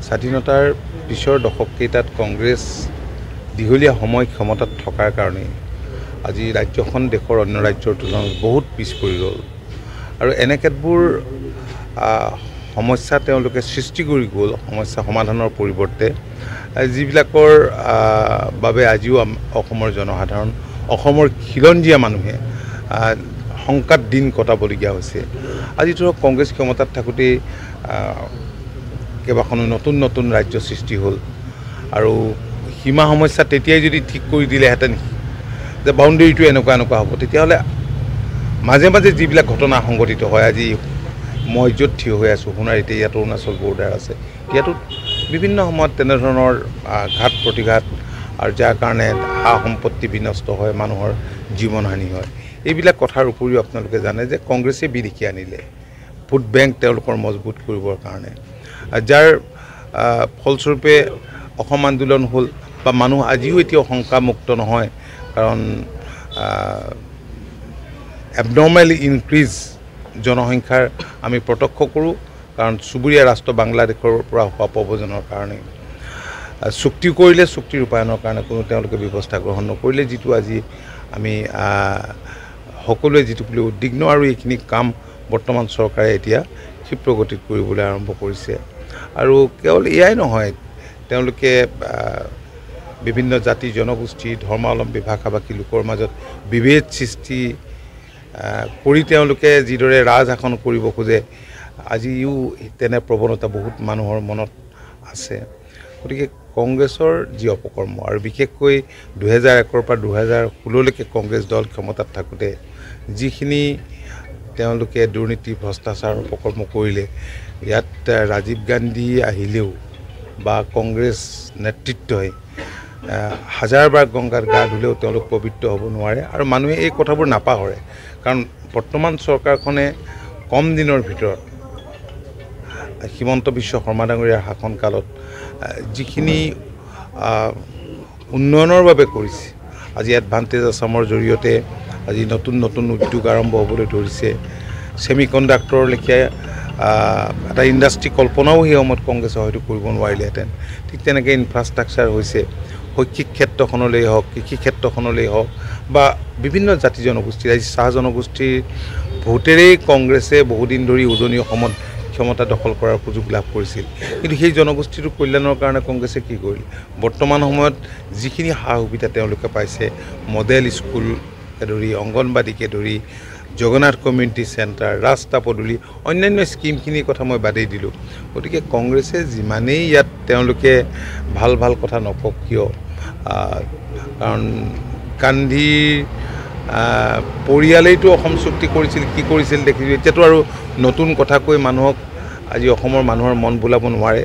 স্বাধীনতাৰ পিছৰ দশককেইটাত কংগ্ৰেছ দীঘলীয়া সময় ক্ষমতাত থকাৰ কাৰণে আজি ৰাজ্যখন দেশৰ অন্য ৰাজ্যৰ তুলনাত বহুত পিছ পৰি গ'ল আৰু এনেকেতবোৰ সমস্যা তেওঁলোকে সৃষ্টি কৰি গ'ল সমস্যা সমাধানৰ পৰিৱৰ্তে যিবিলাকৰ বাবে আজিও অসমৰ জনসাধাৰণ অসমৰ খিলঞ্জীয়া মানুহে শংকাত দিন কটাবলগীয়া হৈছে আজি ধৰক কংগ্ৰেছ ক্ষমতাত থাকোঁতেই কেইবাখনো নতুন নতুন ৰাজ্য সৃষ্টি হ'ল আৰু সীমা সমস্যা তেতিয়াই যদি ঠিক কৰি দিলেহেঁতেন যে বাউণ্ডেৰীটো এনেকুৱা হ'ব তেতিয়াহ'লে মাজে মাজে যিবিলাক ঘটনা সংঘটিত হয় আজি মই য'ত থিয় হৈ আছোঁ সোণাৰীতে ইয়াত অৰুণাচল বৰ্ডাৰ আছে ইয়াতো বিভিন্ন সময়ত তেনেধৰণৰ ঘাত প্ৰতিঘাত আৰু যাৰ কাৰণে সা সম্পত্তি বিনষ্ট হয় মানুহৰ জীৱনহানি হয় এইবিলাক কথাৰ উপৰিও আপোনালোকে জানে যে কংগ্ৰেছে বিদেশী আনিলে ভোট বেংক তেওঁলোকৰ মজবুত কৰিবৰ কাৰণে যাৰ ফলস্বৰূপে অসম আন্দোলন হ'ল বা মানুহ আজিও এতিয়াও শংকামুক্ত নহয় কাৰণ এবনৰ্মেল ইনক্ৰিজ জনসংখ্যাৰ আমি প্ৰত্যক্ষ কৰোঁ কাৰণ চুবুৰীয়া ৰাষ্ট্ৰ বাংলাদেশৰ পৰা হোৱা প্ৰব্ৰজনৰ কাৰণে চুক্তি কৰিলে চুক্তি ৰূপায়ণৰ কাৰণে কোনো তেওঁলোকে ব্যৱস্থা গ্ৰহণ নকৰিলে যিটো আজি আমি সকলোৱে যিটো বুলি উদ্বিগ্ন আৰু এইখিনি কাম বৰ্তমান চৰকাৰে এতিয়া ক্ষিপ্ৰগতিত কৰিবলৈ আৰম্ভ কৰিছে আৰু কেৱল এয়াই নহয় তেওঁলোকে বিভিন্ন জাতি জনগোষ্ঠী ধৰ্মাৱলম্বী ভাষা ভাষী লোকৰ মাজত বিভেদ সৃষ্টি কৰি তেওঁলোকে যিদৰে ৰাজশাসন কৰিব খোজে আজিও তেনে প্ৰৱণতা বহুত মানুহৰ মনত আছে গতিকে কংগ্ৰেছৰ যি অপকৰ্ম আৰু বিশেষকৈ 2001 পৰা 2016লৈকে কংগ্ৰেছ দল ক্ষমতাত থাকোঁতে যিখিনি তেওঁলোকে দুৰ্নীতি ভ্ৰষ্টাচাৰ অপকৰ্ম কৰিলে ইয়াত ৰাজীৱ গান্ধী আহিলেও বা কংগ্ৰেছ নেতৃত্বই হাজাৰবাৰ গংগাত গা ধুলেও তেওঁলোক পবিত্ৰ হ'ব নোৱাৰে আৰু মানুহে এই কথাবোৰ নাপাহৰে কাৰণ বৰ্তমান চৰকাৰখনে কম দিনৰ ভিতৰত হিমন্ত বিশ্ব শৰ্মা ডাঙৰীয়াৰ শাসনকালত যিখিনি উন্নয়নৰ বাবে কৰিছে আজি এডভান্টেজ আছামৰ জৰিয়তে আজি নতুন নতুন উদ্যোগ আৰম্ভ হ'বলৈ ধৰিছে ছেমি কণ্ডাক্টৰ লেখীয়া এটা ইণ্ডাষ্ট্ৰী কল্পনাও সেই সময়ত কংগ্ৰেছে হয়তো কৰিব নোৱাৰিলেহেঁতেন ঠিক তেনেকৈ ইনফ্ৰাষ্ট্ৰাকচাৰ হৈছে শৈক্ষিক ক্ষেত্ৰখনলৈ হওক কৃষি ক্ষেত্ৰখনলৈ হওক বা বিভিন্ন জাতি জনগোষ্ঠীৰ আজি চাহ জনগোষ্ঠীৰ ভোটেৰেই কংগ্ৰেছে বহুদিন ধৰি উজনি অসমত ক্ষমতা দখল কৰাৰ সুযোগ লাভ কৰিছিল কিন্তু সেই জনগোষ্ঠীটোৰ কল্যাণৰ কাৰণে কংগ্ৰেছে কি কৰিল বৰ্তমান সময়ত যিখিনি সা সুবিধা তেওঁলোকে পাইছে মডেল স্কুলকে ধৰি অংগনবাদীকে ধৰি জগন্নাথ কমিউনিটি চেণ্টাৰ ৰাস্তা পদূলি অন্যান্য স্কিমখিনিৰ কথা মই বাদেই দিলোঁ গতিকে কংগ্ৰেছে যিমানেই ইয়াত তেওঁলোকে ভাল ভাল কথা নকওক কিয় কাৰণ গান্ধীৰ পৰিয়ালেইতো অসম চুক্তি কৰিছিল কি কৰিছিল দেখিছোঁ এতিয়াতো আৰু নতুন কথা কৈ মানুহক আজি অসমৰ মানুহৰ মন বোলাব নোৱাৰে